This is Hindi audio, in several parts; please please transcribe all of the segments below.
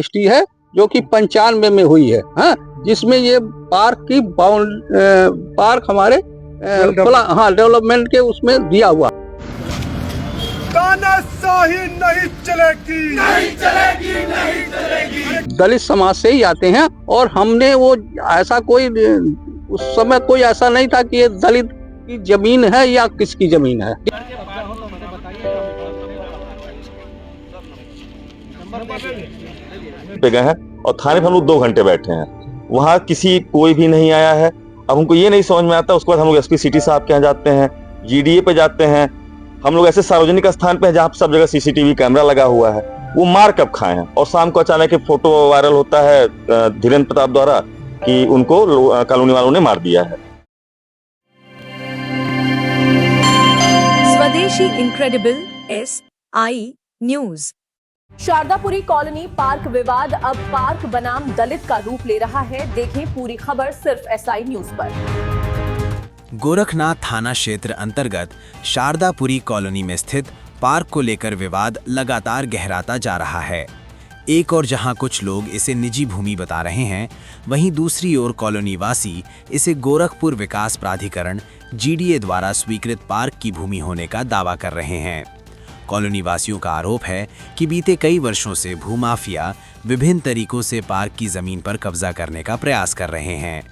रजिस्ट्री है जो कि 95 में हुई है, हाँ, जिसमें ये पार्क की पार्क हमारे डेवलपमेंट के उसमें दिया हुआ। तानाशाही नहीं चलेगी, नहीं चलेगी, नहीं चलेगी। दलित समाज से ही आते हैं और हमने वो ऐसा कोई उस समय कोई ऐसा नहीं था कि ये दलित की जमीन है या किसकी जमीन है। पे गए हैं और थाने पे हम लोग 2 घंटे बैठे हैं, वहाँ कोई भी नहीं आया है। अब हमको ये नहीं समझ में आता, उसके बाद हम लोग एसपी सिटी साहब के यहाँ जाते हैं, जीडीए पे जाते हैं, हम लोग ऐसे सार्वजनिक स्थान पे हैं जहाँ सब जगह सीसीटीवी कैमरा लगा हुआ है। वो मार कब खाए हैं? और शाम को अचानक एक फोटो वायरल होता है धीरेन्द्र प्रताप द्वारा कि उनको कॉलोनी वालों ने मार दिया है। स्वदेशी incredible SI news. Shardapuri colony park विवाद अब पार्क बनाम दलित का रूप ले रहा है। देखें पूरी खबर सिर्फ SI न्यूज पर। गोरखनाथ थाना क्षेत्र अंतर्गत शारदापुरी कॉलोनी में स्थित पार्क को लेकर विवाद लगातार गहराता जा रहा है। एक और जहां कुछ लोग इसे निजी भूमि बता रहे हैं, वहीं दूसरी ओर कॉलोनी वासी इसे गोरखपुर विकास प्राधिकरण GDA द्वारा स्वीकृत पार्क की भूमि होने का दावा कर रहे हैं। कॉलोनी वासियों का आरोप है कि बीते कई वर्षों से भूमाफिया विभिन्न तरीकों से पार्क की जमीन पर कब्जा करने का प्रयास कर रहे हैं।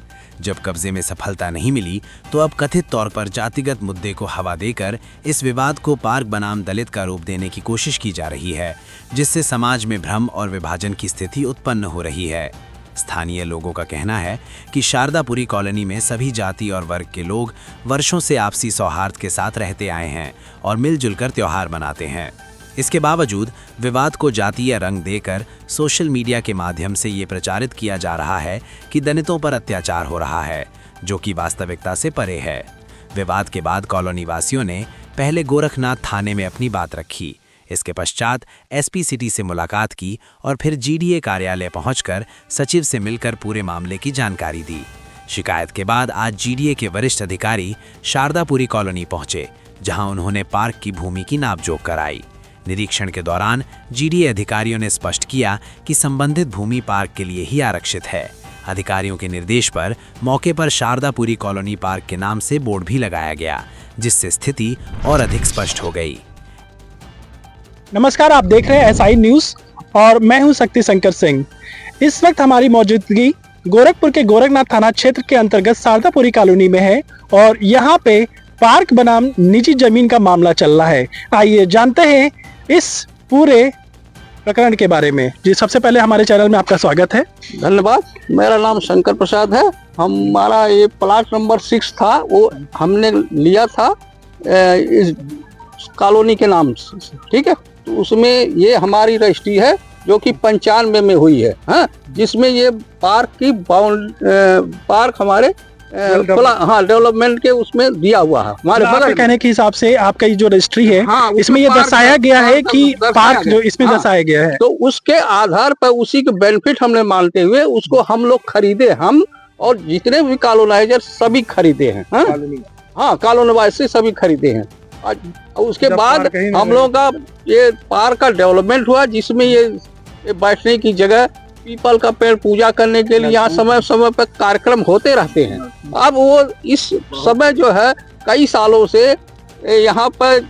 जब कब्जे में सफलता नहीं मिली तो अब कथित तौर पर जातिगत मुद्दे को हवा देकर इस विवाद को पार्क बनाम दलित का रूप देने की कोशिश की जा रही है, जिससे समाज में भ्रम और विभाजन की स्थिति उत्पन्न हो रही है। स्थानीय लोगों का कहना है कि शारदापुरी कॉलोनी में सभी जाति और वर्ग के लोग वर्षों से आपसी सौहार्द के साथ रहते आए हैं और मिलजुल कर त्योहार मनाते हैं। इसके बावजूद विवाद को जातीय रंग देकर सोशल मीडिया के माध्यम से ये प्रचारित किया जा रहा है कि दलितों पर अत्याचार हो रहा है, जो कि वास्तविकता से परे है। विवाद के बाद कॉलोनी वासियों ने पहले गोरखनाथ थाने में अपनी बात रखी। इसके पश्चात एसपी सिटी से मुलाकात की और फिर GDA कार्यालय पहुंचकर सचिव से मिलकर पूरे मामले की जानकारी दी। शिकायत के बाद आज GDA के वरिष्ठ अधिकारी शारदापुरी कॉलोनी पहुंचे, जहां उन्होंने पार्क की भूमि की नापजोख कराई। निरीक्षण के दौरान GDA अधिकारियों ने स्पष्ट किया कि संबंधित भूमि पार्क के लिए ही आरक्षित है। अधिकारियों के निर्देश पर मौके पर शारदापुरी कॉलोनी पार्क के नाम से बोर्ड भी लगाया गया, जिससे स्थिति और अधिक स्पष्ट हो गई। नमस्कार, आप देख रहे हैं SI न्यूज और मैं हूं शक्ति शंकर सिंह। इस वक्त हमारी मौजूदगी गोरखपुर के गोरखनाथ थाना क्षेत्र के अंतर्गत शारदापुरी कॉलोनी में है और यहाँ पे पार्क बनाम निजी जमीन का मामला चल रहा है। आइए जानते हैं इस पूरे प्रकरण के बारे में। जी, सबसे पहले हमारे चैनल में आपका स्वागत है। धन्यवाद। मेरा नाम शंकर प्रसाद है। हमारा ये प्लाट नंबर 6 था, वो हमने लिया था इस कॉलोनी के नाम से, ठीक है। तो उसमें ये हमारी रजिस्ट्री है जो कि 95 में हुई है, हाँ, जिसमें ये पार्क की पार्क हमारे डेवलपमेंट के उसमें दिया हुआ है। हमारे बगल कहने के हिसाब से आपका ये जो रजिस्ट्री है, हाँ, इसमें ये दर्शाया गया है कि पार्क जो इसमें दर्शाया गया है, तो उसके आधार पर उसी के बेनिफिट हमने मानते हुए उसको हम लोग खरीदे, हम और जितने भी कॉलोनाइजर सभी खरीदे हैं, हाँ, कॉलोनी वासी सभी खरीदे हैं। उसके बाद हम लोगों का ये पार्क का डेवलपमेंट हुआ, जिसमें ये बैठने की जगह, पीपल का पेड़ पूजा करने के लिए यहाँ समय समय पर कार्यक्रम होते रहते हैं। अब वो इस समय जो है कई सालों से यहाँ पर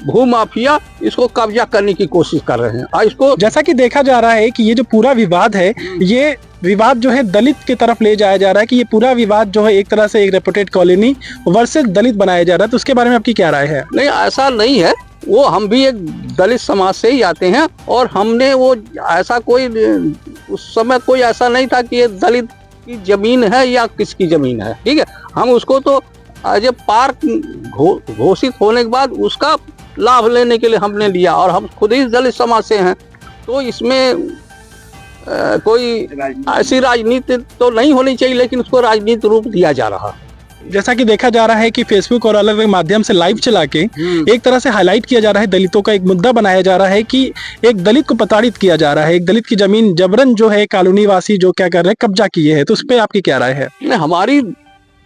भूमाफिया इसको कब्जा करने की कोशिश कर रहे हैं। और इसको जैसा कि देखा जा रहा है कि ये जो पूरा विवाद है, ये विवाद जो है दलित की तरफ ले जाया जा रहा है कि ये पूरा विवाद जो है एक तरह से एक रेपुटेड कॉलोनी वर्सेस दलित बनाया जा रहा है। तो उसके बारे में आपकी क्या राय है? नहीं, ऐसा नहीं है। वो हम भी एक दलित समाज से ही आते हैं और हमने वो ऐसा कोई उस समय कोई ऐसा नहीं था कि ये दलित की जमीन है या किसकी जमीन है, ठीक है। हम उसको तो एज ए पार्क घोषित होने के बाद उसका लाभ लेने के लिए हमने लिया और हम खुद ही दलित समाज से हैं। तो इसमें कोई ऐसी राजनीति तो नहीं होनी चाहिए, लेकिन उसको राजनीतिक रूप दिया जा रहा है। जैसा कि देखा जा रहा है कि फेसबुक और अलग अलग माध्यम से लाइव चला के एक तरह से हाईलाइट किया जा रहा है, दलितों का एक मुद्दा बनाया जा रहा है कि एक दलित को प्रताड़ित किया जा रहा है, एक दलित की जमीन जबरन जो है कॉलोनी वासी जो क्या कर रहे हैं कब्जा किए हैं। तो उस पर आपकी क्या राय है? नहीं, हमारी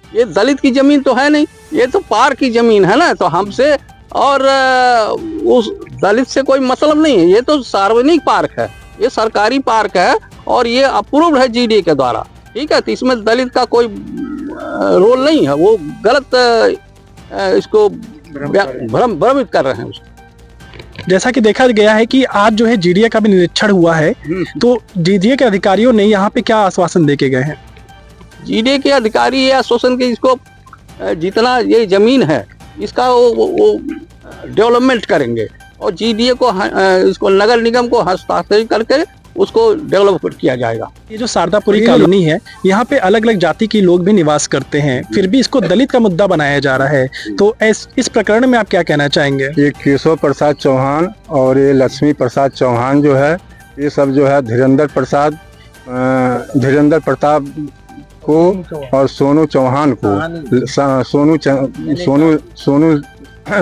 ये दलित की जमीन तो है नहीं, ये तो पार्क की जमीन है ना। तो हमसे और उस दलित से कोई मतलब नहीं है, ये तो सार्वजनिक पार्क है। ये सरकारी पार्क है और ये अप्रूव्ड है जीडीए के द्वारा, ठीक है। तो इसमें दलित का कोई रोल नहीं है, वो गलत इसको भ्रमित कर रहे हैं उसको। जैसा कि देखा गया है कि आज जो है जीडीए का भी निरीक्षण हुआ है, तो जीडीए के अधिकारियों ने यहाँ पे क्या आश्वासन देके गए हैं? जीडीए के अधिकारी ये आश्वासन के इसको जितना ये जमीन है इसका वो डेवलपमेंट करेंगे और जीडीए को इसको नगर निगम को हस्तांतरित करके उसको डेवलप किया जाएगा। ये जो शारदापुरी कॉलोनी है, यहाँ पे अलग अलग जाति के लोग भी निवास करते हैं, फिर भी इसको दलित का मुद्दा बनाया जा रहा है, तो इस प्रकरण में आप क्या कहना चाहेंगे? ये केशव प्रसाद चौहान और ये लक्ष्मी प्रसाद चौहान जो है, ये सब जो है धीरेन्द्र प्रताप को और सोनू चौहान को, सोनू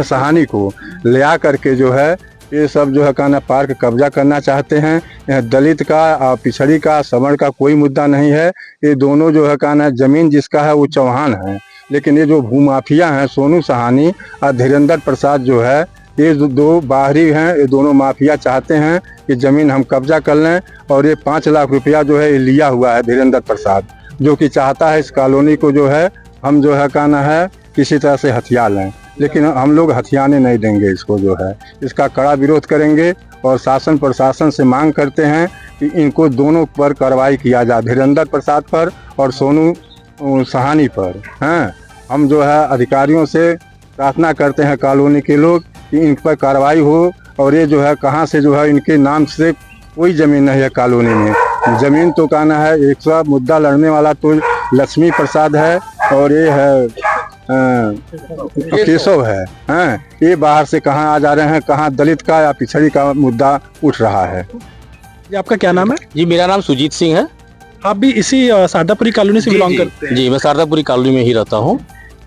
सहानी को ले आ करके जो है ये सब जो है कहना पार्क कब्जा करना चाहते हैं। यहाँ दलित का, पिछड़ी का, सवर्ण का कोई मुद्दा नहीं है। ये दोनों जो है कहना जमीन जिसका है वो चौहान है, लेकिन ये जो भूमाफिया हैं सोनू सहानी और धीरेन्द्र प्रसाद जो है, ये दो बाहरी हैं। ये दोनों माफिया चाहते हैं कि जमीन हम कब्जा कर लें और ये 5 लाख रुपया जो है ये लिया हुआ है धीरेन्द्र प्रसाद, जो कि चाहता है इस कॉलोनी को जो है हम जो है कहना है किसी तरह से हथिया लें, लेकिन हम लोग हथियाने नहीं देंगे इसको, जो है इसका कड़ा विरोध करेंगे और शासन प्रशासन से मांग करते हैं कि इनको दोनों पर कार्रवाई किया जाए, धीरेन्द्र प्रसाद पर और सोनू सहानी पर। हैं, हम जो है अधिकारियों से प्रार्थना करते हैं कॉलोनी के लोग कि इन पर कार्रवाई हो और ये जो है कहाँ से जो है इनके नाम से कोई ज़मीन नहीं है कॉलोनी में। ज़मीन तो कहना है एक सौ मुद्दा लड़ने वाला तो लक्ष्मी प्रसाद है और ये है केशव है। हैं, ये बाहर से कहाँ आ जा रहे हैं, कहाँ दलित का या पिछड़ी का मुद्दा उठ रहा है। ये आपका क्या नाम है? जी मेरा नाम सुजीत सिंह है। आप भी इसी शारदापुरी कॉलोनी से बिलोंग करते हैं? जी मैं शारदापुरी कॉलोनी में ही रहता हूँ।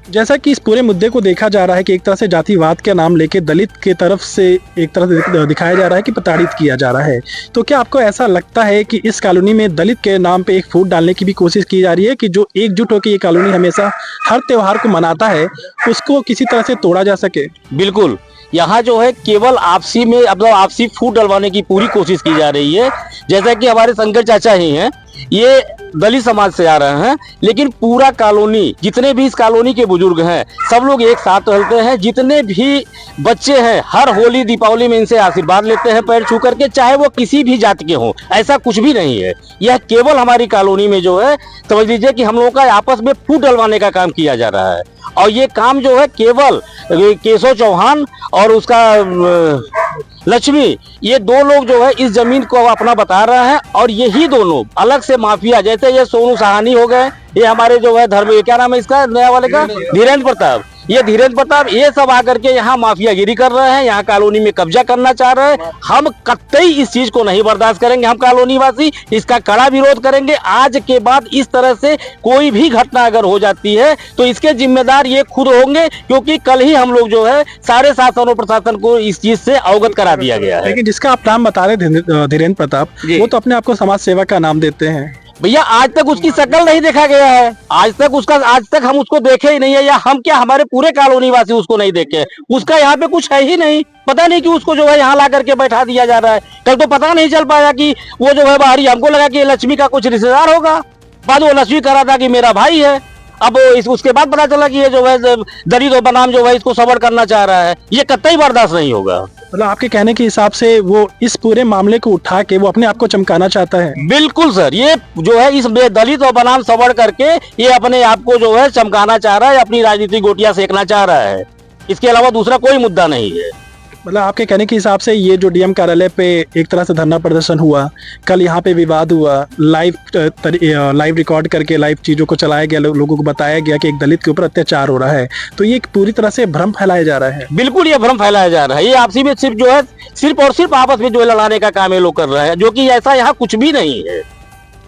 जैसा कि इस पूरे मुद्दे को देखा जा रहा है कि एक तरह से जातिवाद के नाम लेके दलित के तरफ से एक तरह से दिखाया जा रहा है कि प्रताड़ित किया जा रहा है, तो क्या आपको ऐसा लगता है कि इस कॉलोनी में दलित के नाम पे एक फूट डालने की भी कोशिश की जा रही है कि जो एकजुट होकर ये कॉलोनी हमेशा हर त्योहार को मनाता है उसको किसी तरह से तोड़ा जा सके? बिल्कुल, यहाँ जो है केवल आपसी में मतलब आपसी फूट डलवाने की पूरी कोशिश की जा रही है। जैसा कि हमारे शंकर चाचा ही हैं, ये दलित समाज से आ रहे हैं, लेकिन पूरा कॉलोनी जितने भी इस कॉलोनी के बुजुर्ग हैं सब लोग एक साथ रहते हैं। जितने भी बच्चे हैं हर होली दीपावली में इनसे आशीर्वाद लेते हैं पैर छू करके, चाहे वो किसी भी जाति के हों। ऐसा कुछ भी नहीं है, यह केवल हमारी कॉलोनी में जो है समझ लीजिए कि हम लोगों का आपस में फूट डलवाने का काम किया जा रहा है। और ये काम जो है केवल केशव चौहान और उसका लक्ष्मी, ये दो लोग जो है इस जमीन को अपना बता रहे हैं और यही दोनों अलग से माफिया, जैसे ये सोनू सहानी हो गए, ये हमारे जो है धर्म क्या नाम है इसका नया वाले का धीरेन्द्र प्रताप, ये धीरेन्द्र प्रताप, ये सब आकर के यहाँ माफियागिरी कर रहे हैं, यहाँ कॉलोनी में कब्जा करना चाह रहे हैं। हम कतई इस चीज को नहीं बर्दाश्त करेंगे। हम कॉलोनी वासी इसका कड़ा विरोध करेंगे। आज के बाद इस तरह से कोई भी घटना अगर हो जाती है तो इसके जिम्मेदार ये खुद होंगे, क्योंकि कल ही हम लोग जो है सारे शासन और प्रशासन को इस चीज से अवगत करा दिया गया है। लेकिन जिसका आप नाम बता रहे धीरेन्द्र प्रताप, वो तो अपने आप को समाज सेवा का नाम देते हैं। भैया आज तक उसकी शक्ल नहीं देखा गया है, आज तक हम उसको देखे ही नहीं है, या हम क्या हमारे पूरे कॉलोनी वासी उसको नहीं देखे। उसका यहाँ पे कुछ है ही नहीं, पता नहीं कि उसको जो है यहाँ ला करके बैठा दिया जा रहा है। कल तो पता नहीं चल पाया कि वो जो है बाहरी, हमको लगा कि लक्ष्मी का कुछ रिश्तेदार होगा, बाद वो लक्ष्मी कह रहा था कि मेरा भाई है। अब उसके बाद पता चला कि ये जो है दलित बनाम जो है इसको सबर करना चाह रहा है। ये कतई बर्दाश्त नहीं होगा। मतलब आपके कहने के हिसाब से वो इस पूरे मामले को उठा के वो अपने आप को चमकाना चाहता है? बिल्कुल सर, ये जो है इस दलित और बनाम सबर करके ये अपने आप को जो है चमकाना चाह रहा है, अपनी राजनीतिक गोटियां सेकना चाह रहा है। इसके अलावा दूसरा कोई मुद्दा नहीं है। मतलब आपके कहने के हिसाब से ये जो डीएम कार्यालय पे एक तरह से धरना प्रदर्शन हुआ, कल यहाँ पे विवाद हुआ, लाइव रिकॉर्ड करके लाइव चीजों को चलाया गया, लोगों को बताया गया कि एक दलित के ऊपर अत्याचार हो रहा है, तो ये एक पूरी तरह से भ्रम फैलाया जा रहा है। बिल्कुल ये भ्रम फैलाया जा रहा है। ये आपसी में सिर्फ जो है सिर्फ और सिर्फ आपस में जो है लड़ाने का काम ये लोग कर रहे हैं, जो कि ऐसा यहाँ कुछ भी नहीं है।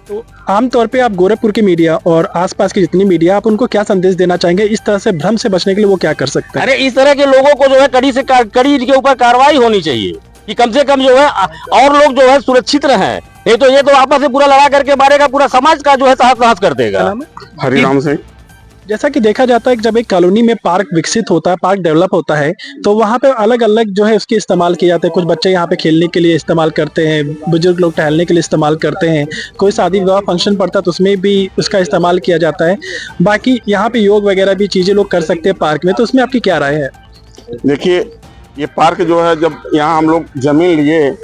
तो आमतौर पे आप गोरखपुर की मीडिया और आसपास की जितनी मीडिया, आप उनको क्या संदेश देना चाहेंगे? इस तरह से भ्रम से बचने के लिए वो क्या कर सकते हैं? अरे इस तरह के लोगों को जो है कड़ी के ऊपर कार्रवाई होनी चाहिए कि कम से कम जो है और लोग जो है सुरक्षित रहें। नहीं तो ये तो आपस में पूरा लड़ा करके मारेगा, पूरा समाज का जो है तहस नहस कर देगा। हरिराम सिंह। जैसा कि देखा जाता है कि जब एक कॉलोनी में पार्क विकसित होता है, पार्क डेवलप होता है, तो वहाँ पे अलग अलग जो है उसके इस्तेमाल किए जाते हैं। कुछ बच्चे यहाँ पे खेलने के लिए इस्तेमाल करते हैं, बुजुर्ग लोग टहलने के लिए इस्तेमाल करते हैं, कोई शादी विवाह फंक्शन पड़ता है तो उसमें भी उसका इस्तेमाल किया जाता है। बाकी यहाँ पे योग वगैरह भी चीज़ें लोग कर सकते हैं पार्क में, तो उसमें आपकी क्या राय है? देखिए, ये पार्क जो है, जब यहाँ हम लोग जमीन लिए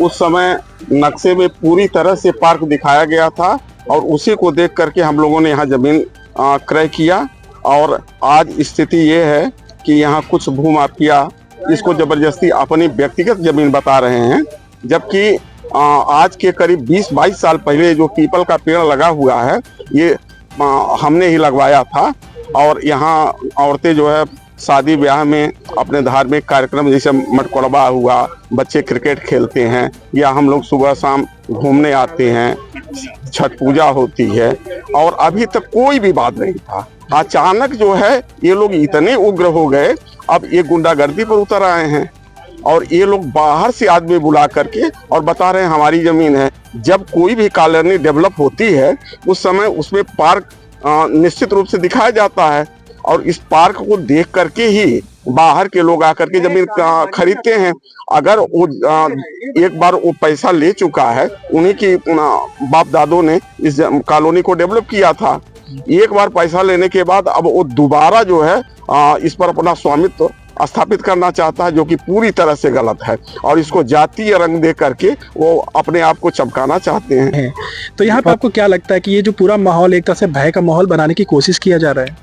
उस समय नक्शे में पूरी तरह से पार्क दिखाया गया था और उसी को देख करके हम लोगों ने यहाँ जमीन क्रय किया। और आज स्थिति ये है कि यहाँ कुछ भूमाफिया इसको जबरदस्ती अपनी व्यक्तिगत जमीन बता रहे हैं, जबकि आज के करीब 20-22 साल पहले जो पीपल का पेड़ लगा हुआ है ये हमने ही लगवाया था। और यहाँ औरतें जो है शादी ब्याह में अपने धार्मिक कार्यक्रम जैसे मटकोड़बा हुआ, बच्चे क्रिकेट खेलते हैं, या हम लोग सुबह शाम घूमने आते हैं, छठ पूजा होती है, और अभी तक कोई विवाद नहीं था। अचानक जो है ये लोग इतने उग्र हो गए, अब ये गुंडागर्दी पर उतर आए हैं और ये लोग बाहर से आदमी बुला करके और बता रहे हैं हमारी जमीन है। जब कोई भी कॉलोनी डेवलप होती है उस समय उसमें पार्क निश्चित रूप से दिखाया जाता है और इस पार्क को देख करके ही बाहर के लोग आकर के जमीन खरीदते हैं। अगर वो एक बार वो पैसा ले चुका है, उन्हीं की बाप दादों ने इस कॉलोनी को डेवलप किया था, एक बार पैसा लेने के बाद अब वो दोबारा जो है इस पर अपना स्वामित्व स्थापित करना चाहता है, जो कि पूरी तरह से गलत है और इसको जातीय रंग दे करके वो अपने आप को चमकाना चाहते हैं। तो यहाँ पे आपको क्या लगता है कि ये जो पूरा माहौल एक तरह से भय का माहौल बनाने की कोशिश किया जा रहा है?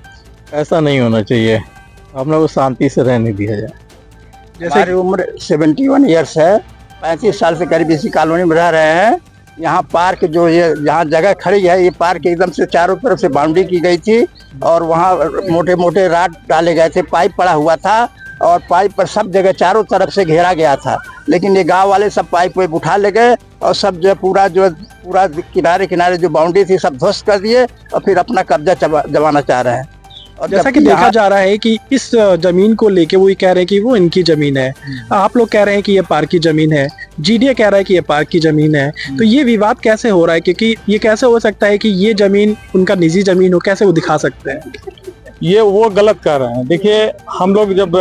ऐसा नहीं होना चाहिए, हम लोग को शांति से रहने दिया जाए। जैसे हमारी उम्र 71 ईयर्स है, 35 साल से करीब इसी कॉलोनी में रह रहे हैं। यहाँ पार्क जो ये यहाँ जगह खड़ी है, ये पार्क एकदम से चारों तरफ से बाउंड्री की गई थी और वहाँ मोटे मोटे राड डाले गए थे, पाइप पड़ा हुआ था और पाइप पर सब जगह चारों तरफ से घेरा गया था। लेकिन ये गांव वाले सब पाइप वाइप उठा ले गए और सब जो पूरा किनारे किनारे जो बाउंड्री थी सब ध्वस्त कर दिए और फिर अपना कब्जा जमाना चाह रहे हैं। और जैसा कि देखा जा रहा है कि इस जमीन को लेके वो कह रहे हैं कि वो इनकी जमीन है, आप लोग कह रहे हैं कि ये पार्क की जमीन है, जीडीए कह रहा है कि ये पार्क की जमीन है, तो ये विवाद कैसे हो रहा है? क्योंकि ये कैसे हो सकता है कि ये जमीन उनका निजी जमीन हो, कैसे वो दिखा सकते हैं? ये वो गलत कर रहे हैं। देखिए, हम लोग जब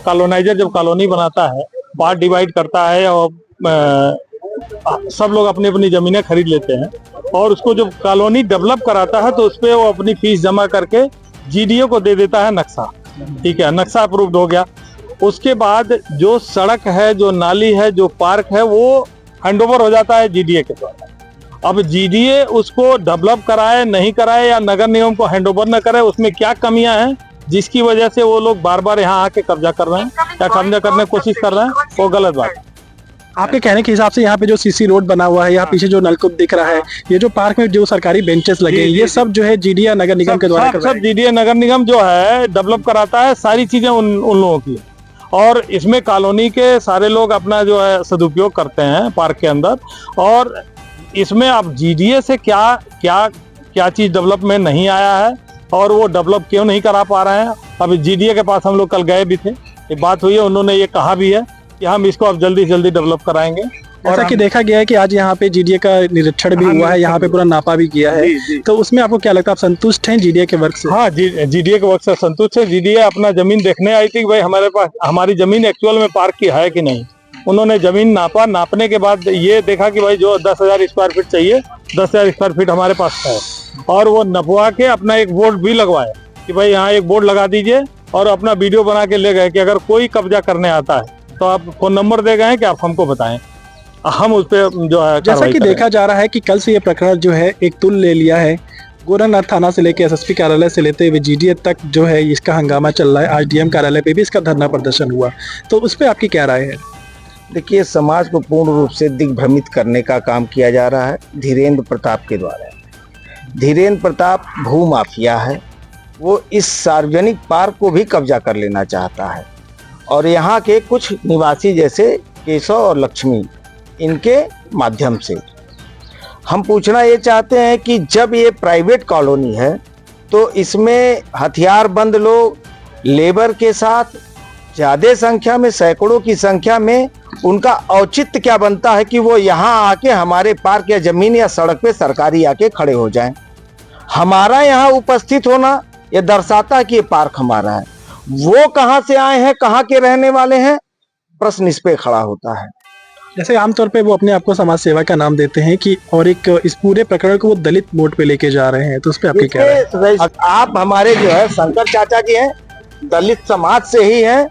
कॉलोनाइजर जब कॉलोनी बनाता है, पार्ट डिवाइड करता है और सब लोग अपनी अपनी जमीनें खरीद लेते हैं और उसको जब कॉलोनी डेवलप कराता है तो उस पर वो अपनी फीस जमा करके जीडीए को दे देता है नक्शा। ठीक है, नक्शा अप्रूव्ड हो गया। उसके बाद जो सड़क है, जो नाली है, जो पार्क है, वो हैंडओवर हो जाता है जीडीए के द्वारा। अब जीडीए उसको डेवलप कराए नहीं कराए या नगर निगम को हैंडओवर न करे, उसमें क्या कमियां हैं जिसकी वजह से वो लोग बार बार यहाँ आके कब्जा कर रहे हैं या कब्जा करने की कोशिश कर रहे हैं, वो गलत बात है। आपके कहने के हिसाब से यहाँ पे जो सीसी रोड बना हुआ है, यहाँ पीछे जो नलकूप दिख रहा है, ये जो पार्क में जो सरकारी बेंचेस लगे हैं, ये सब जो है जीडीए नगर निगम के द्वारा सब जीडीए नगर निगम जो है डेवलप कराता है, सारी चीजें उन लोगों की। और इसमें कॉलोनी के सारे लोग अपना जो है सदुपयोग करते हैं पार्क के अंदर। और इसमें अब जीडीए से क्या चीज डेवलप में नहीं आया है और वो डेवलप क्यों नहीं करा पा रहे हैं। अभी जीडीए के पास हम लोग कल गए भी थे, ये बात हुई है, उन्होंने ये कहा भी है कि हम इसको अब जल्दी से जल्दी डेवलप कराएंगे। जैसा कि देखा गया है कि आज यहाँ पे जीडीए का निरीक्षण भी हुआ है, यहाँ पे पूरा नापा भी किया है, तो उसमें आपको क्या लगता है, आप संतुष्ट हैं जीडीए के वर्क से? हाँ, जीडीए के वर्क से संतुष्ट है। जीडीए अपना जमीन देखने आई थी कि भाई हमारे पास हमारी जमीन एक्चुअल में पार्क की है कि नहीं। उन्होंने जमीन नापा, नापने के बाद ये देखा कि भाई जो 10,000 स्क्वायर फीट चाहिए, 10,000 स्क्वायर फीट हमारे पास है। और वो नपवा के अपना एक बोर्ड भी लगवाया कि भाई यहाँ एक बोर्ड लगा दीजिए और अपना वीडियो बना के ले गए कि अगर कोई कब्जा करने आता है तो आप फोन नंबर दे गए कि आप हमको बताएं, हम उस पर जो है। जैसा कि देखा जा रहा है कि कल से ये प्रकरण जो है एक तुल ले लिया है, गोरखनाथ थाना से लेकर एसएसपी कार्यालय से लेते हुए जीडीए तक जो है इसका हंगामा चल रहा है। आज डीएम कार्यालय पे भी इसका धरना प्रदर्शन हुआ, तो उस पर आपकी क्या राय है? देखिए, समाज को पूर्ण रूप से दिग्भ्रमित करने का काम किया जा रहा है धीरेन्द्र प्रताप के द्वारा। धीरेन्द्र प्रताप भूमाफिया है, वो इस सार्वजनिक पार्क को भी कब्जा कर लेना चाहता है और यहाँ के कुछ निवासी जैसे केशव और लक्ष्मी, इनके माध्यम से हम पूछना ये चाहते हैं कि जब ये प्राइवेट कॉलोनी है तो इसमें हथियारबंद लोग लेबर के साथ ज़्यादा संख्या में, सैकड़ों की संख्या में, उनका औचित्य क्या बनता है कि वो यहाँ आके हमारे पार्क या जमीन या सड़क पे सरकारी आके खड़े हो जाएं। हमारा यहाँ उपस्थित होना ये दर्शाता है कि ये पार्क हमारा है। वो कहाँ से आए हैं, कहाँ के रहने वाले हैं, प्रश्न इस पे खड़ा होता है। जैसे आमतौर पे वो अपने आप को समाज सेवा का नाम देते हैं कि और एक इस पूरे प्रकरण को वो दलित मोड पे लेके जा रहे हैं, तो उस पे आपकी क्या राय है? आप हमारे जो है शंकर चाचा जी हैं, दलित समाज से ही हैं।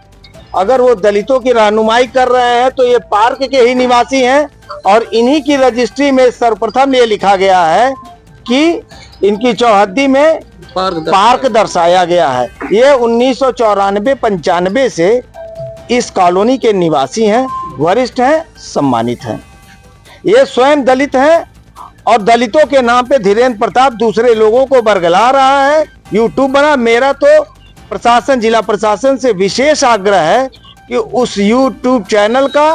अगर वो दलितों की रहनुमाई कर रहे हैं तो ये पार्क के ही निवासी हैं और इन्हीं की रजिस्ट्री में सर्वप्रथम ये लिखा गया है कि इनकी चौहद्दी में पार्क दर्शाया गया है। ये 1994-95 से इस कॉलोनी के निवासी हैं, वरिष्ठ हैं, सम्मानित हैं। ये स्वयं दलित हैं और दलितों के नाम पे धीरेन्द्र प्रताप दूसरे लोगों को बरगला रहा है। यूट्यूब बना। मेरा तो प्रशासन, जिला प्रशासन से विशेष आग्रह है कि उस यूट्यूब चैनल का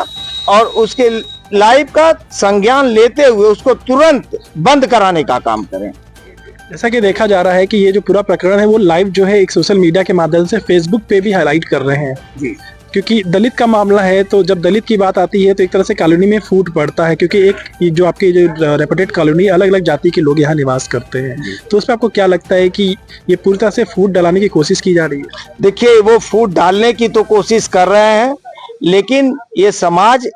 और उसके लाइव का संज्ञान लेते हुए उसको तुरंत बंद कराने का काम करें। जैसा कि देखा जा रहा है कि ये जो पूरा प्रकरण है वो लाइव जो है एक सोशल मीडिया के माध्यम से फेसबुक पे भी हाईलाइट कर रहे हैं जी। क्योंकि दलित का मामला है, तो जब दलित की बात आती है तो एक तरह से कॉलोनी में फूट पड़ता है, क्योंकि एक जो आपकी जो रेपुटेड कॉलोनी, अलग अलग जाति के लोग यहाँ निवास करते हैं। तो उस पर आपको क्या लगता है कि ये पूरी तरह से फूट डालने की कोशिश की जा रही है? देखिए, वो फूट डालने की तो कोशिश कर रहे हैं, लेकिन ये समाज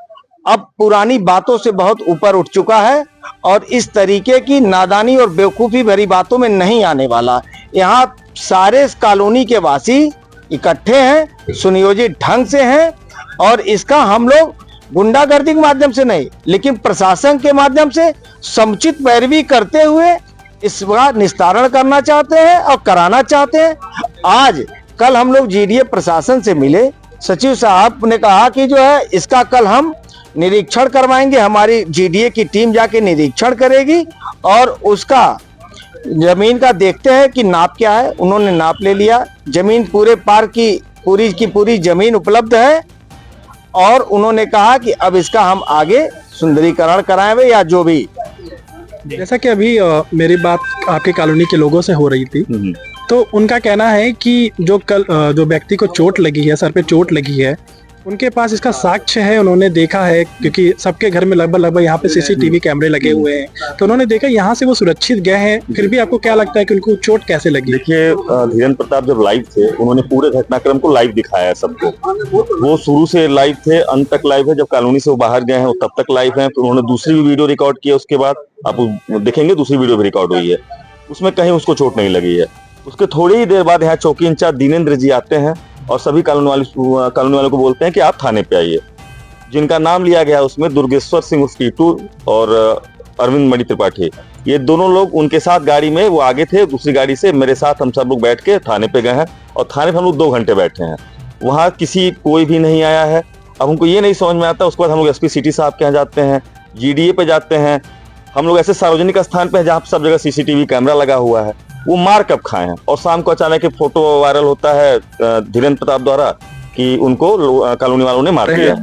अब पुरानी बातों से बहुत ऊपर उठ चुका है और इस तरीके की नादानी और बेवकूफ़ी भरी बातों में नहीं आने वाला। यहाँ सारे कॉलोनी के वासी इकट्ठे हैं, सुनियोजित ढंग से हैं और इसका हम लोग गुंडागर्दी के माध्यम से नहीं, लेकिन प्रशासन के माध्यम से समुचित पैरवी करते हुए इसका निस्तारण करना चाहते हैं और कराना चाहते हैं। आज कल हम लोग जीडीए प्रशासन से मिले, सचिव साहब ने कहा कि जो है इसका कल हम निरीक्षण करवाएंगे, हमारी जीडीए की टीम जाके निरीक्षण करेगी और उसका जमीन का देखते हैं कि नाप क्या है। उन्होंने नाप ले लिया, जमीन पूरे पार्क की पूरी जमीन उपलब्ध है और उन्होंने कहा कि अब इसका हम आगे सुंदरीकरण कराएंगे या जो भी। जैसा कि अभी मेरी बात आपके कॉलोनी के लोगों से हो रही थी, तो उनका कहना है कि जो व्यक्ति को चोट लगी है, सर पे चोट लगी है, उनके पास इसका साक्ष्य है, उन्होंने देखा है, क्योंकि सबके घर में लगभग यहाँ पे सीसीटीवी कैमरे लगे हुए हैं, तो उन्होंने देखा यहाँ से वो सुरक्षित गए हैं। फिर भी आपको क्या लगता है कि उनको चोट कैसे लगी? देखिए, धीरेन्द्र प्रताप जब लाइव थे, उन्होंने पूरे घटनाक्रम को लाइव दिखाया है सबको। वो शुरू से लाइव थे, अंत तक लाइव है। जब कॉलोनी से वो बाहर गए हैं तब तक लाइव है। फिर उन्होंने दूसरी भी वीडियो रिकॉर्ड की, उसके बाद आप देखेंगे दूसरी वीडियो भी रिकॉर्ड हुई है, उसमें कहीं उसको चोट नहीं लगी है। उसके थोड़ी ही देर बाद यहाँ चौकी इंचार्ज दिनेंद्र जी आते हैं और सभी कॉलोनी वालों को बोलते हैं कि आप थाने पे आइए। जिनका नाम लिया गया उसमें दुर्गेश्वर सिंह उर्फ टीटू और अरविंद मणि त्रिपाठी, ये दोनों लोग उनके साथ गाड़ी में वो आगे थे, दूसरी गाड़ी से मेरे साथ हम सब लोग बैठ के थाने पे गए हैं और थाने पे हम लोग 2 घंटे बैठे हैं। वहाँ कोई भी नहीं आया है। अब हमको ये नहीं समझ में आता, उसके बाद हम लोग एसपी सिटी साहब के यहाँ जाते हैं, जीडीए पे जाते हैं, हम लोग ऐसे सार्वजनिक स्थान पे जहाँ सब जगह सीसीटीवी कैमरा लगा हुआ है। वो मार कब खाए हैं और शाम को अचानक एक फोटो वायरल होता है धीरेन्द्र प्रताप द्वारा कि उनको कॉलोनी वालों ने मार दिया।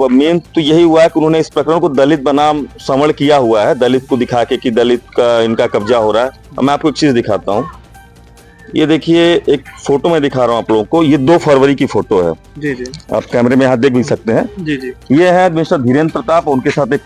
मेन तो यही हुआ है कि उन्होंने इस प्रकरण को दलित बनाम समण किया हुआ है, दलित को दिखा के कि दलित का इनका कब्जा हो रहा है। अब मैं आपको एक चीज दिखाता हूँ, ये देखिए एक फोटो में दिखा रहा हूँ आप लोगों को, ये 2 फरवरी की फोटो है जी जी, आप कैमरे में यहाँ देख भी सकते हैं जी जी। ये है मिस्टर धीरेन्द्र प्रताप, उनके साथ एक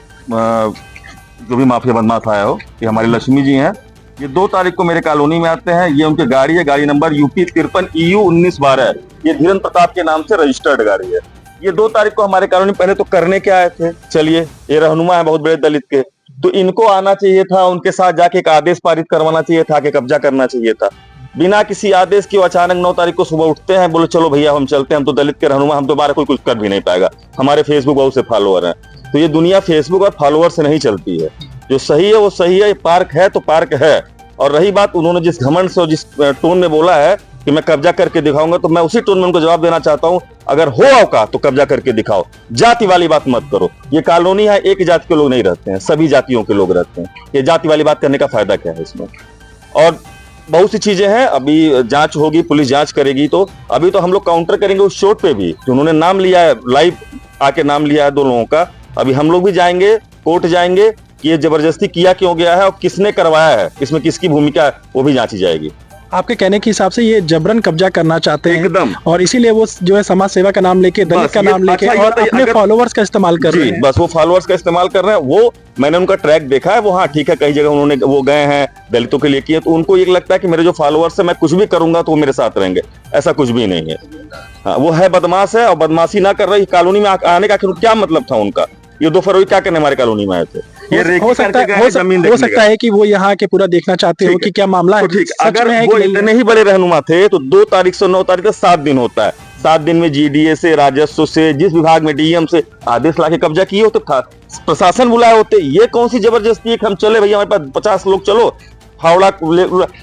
जो भी माफिया बदमाश आया हो, ये हमारी लक्ष्मी जी हैं। ये 2 तारीख को मेरे कॉलोनी में आते हैं। ये उनकी गाड़ी है, गाड़ी नंबर UP 53 EU 1912, ये धीरेन्द्र प्रताप के नाम से रजिस्टर्ड गाड़ी है। ये 2 तारीख को हमारे कॉलोनी पहले तो करने के आए थे। चलिए, ये रहनुमा है बहुत बड़े दलित के, तो इनको आना चाहिए था, उनके साथ जाके एक आदेश पारित करवाना चाहिए था, कि कब्जा करना चाहिए था। बिना किसी आदेश के अचानक 9 तारीख को सुबह उठते हैं, बोले चलो भैया हम चलते हैं, हम तो दलित के रहनुमा, हम तो बाहर कोई कुछ कर भी नहीं पाएगा, हमारे फेसबुक बहुत से फॉलोअर हैं। तो ये दुनिया फेसबुक और फॉलोअर से नहीं चलती है। जो सही है वो सही है, पार्क है तो पार्क है। और रही बात उन्होंने जिस घमंड से और जिस टोन में बोला है कि मैं कब्जा करके दिखाऊंगा, तो मैं उसी टोन में उनको जवाब देना चाहता हूं, अगर हो औकात तो कब्जा करके दिखाओ, जाति वाली बात मत करो। ये कॉलोनी है, एक जाति के लोग नहीं रहते हैं, सभी जातियों के लोग रहते हैं। ये जाति वाली बात करने का फायदा क्या है इसमें? और बहुत सी चीजें हैं, अभी जांच होगी, पुलिस जांच करेगी, तो अभी तो हम लोग काउंटर करेंगे उस चोट पे भी जो उन्होंने नाम लिया है, लाइव आके नाम लिया है 2 लोगों का। अभी हम लोग भी जाएंगे, कोर्ट जाएंगे कि ये जबरदस्ती किया क्यों गया है और किसने करवाया है, इसमें किसकी भूमिका है, वो भी जांची जाएगी। आपके कहने के हिसाब से ये जबरन कब्जा करना चाहते हैं एकदम। और इसीलिए वो जो है समाज सेवा का नाम लेके, दलित का नाम लेके और अपने फॉलोअर्स का इस्तेमाल कर रहे हैं। बस वो फॉलोअर्स का इस्तेमाल कर रहे हैं। वो मैंने उनका ट्रैक देखा है, वो हाँ ठीक है, कई जगह उन्होंने वो गए हैं दलितों के लिए किए, तो उनको ये लगता है कि मेरे जो फॉलोअर्स है मैं कुछ भी करूंगा तो वो मेरे साथ रहेंगे। ऐसा कुछ भी नहीं है। हाँ, वो है बदमाश है और बदमाशी ना कर रही। कॉलोनी में आने का क्या मतलब था उनका? ये 2 फरवरी क्या करने हमारे कॉलोनी में आए थे? हो सकता है कि वो यहाँ के पूरा देखना चाहते हो कि क्या मामला है। ठीक, अगर वो इतने ही बड़े रहनुमा थे तो 2 तारीख से 9 तारीख तक 7 दिन होता है। 7 दिन में जीडीए से, राजस्व से, जिस विभाग में डीएम से आदेश लाके कब्जा किए होते, प्रशासन बुलाए होते। ये कौन सी जबरदस्ती है कि हम चले भैया हमारे पास 50 लोग चलो हावड़ा।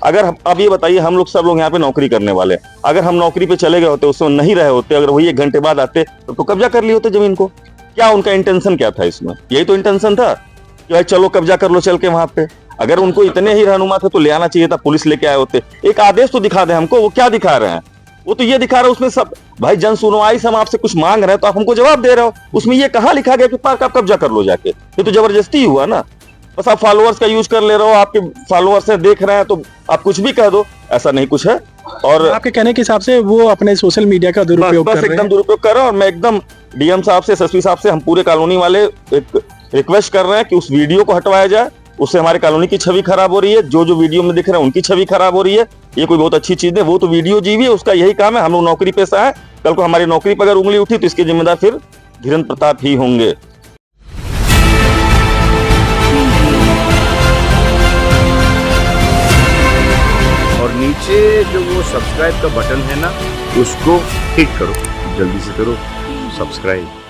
अगर अब ये बताइए, हम लोग सब लोग यहाँ पे नौकरी करने वाले, अगर हम नौकरी पे चले गए होते, उसमें नहीं रहे होते, अगर वही 1 घंटे बाद आते तो कब्जा कर लिए होते जमीन को। क्या उनका इंटेंशन क्या था इसमें? यही तो इंटेंशन था कि भाई चलो कब्जा कर लो चल के वहां पे। अगर उनको इतने ही रहनुमा थे तो ले आना चाहिए था, पुलिस लेके आए होते। एक आदेश तो दिखा दे हमको। वो क्या दिखा रहे हैं? वो तो ये दिखा रहे हैं उसमें सब, भाई जन सुनवाई से हम आपसे कुछ मांग रहे हैं तो आप हमको जवाब दे रहे हो। उसमें ये कहाँ लिखा गया कि पार्क आप कब्जा कर लो जाके? ये तो जबरदस्ती हुआ ना। बस आप फॉलोअर्स का यूज कर ले रहे हो, आपके फॉलोअर्स से देख रहे हैं तो आप कुछ भी कह दो, ऐसा नहीं कुछ है। और आपके कहने के हिसाब से वो अपने सोशल मीडिया का दुरुपयोग कर रहे हैं। एकदम दुरुपयोग कर रहे हैं। और मैं एकदम डीएम साहब से, एसएसपी साहब से, हम पूरे कॉलोनी वाले एक रिक्वेस्ट कर रहे हैं कि उस वीडियो को हटवाया जाए। उससे हमारे कॉलोनी की छवि खराब हो रही है। जो वीडियो में दिख रहे हैं उनकी छवि खराब हो रही है। ये कोई बहुत अच्छी चीज है? वो तो वीडियो जीवी है, उसका यही काम है। हम लोग नौकरी पेशा है, कल को हमारी नौकरी पर अगर उंगली उठी तो इसके जिम्मेदार फिर धीरेन्द्र प्रताप ही होंगे। और नीचे जो वो सब्सक्राइब का बटन है ना, उसको क्लिक करो, जल्दी से करो सब्सक्राइब।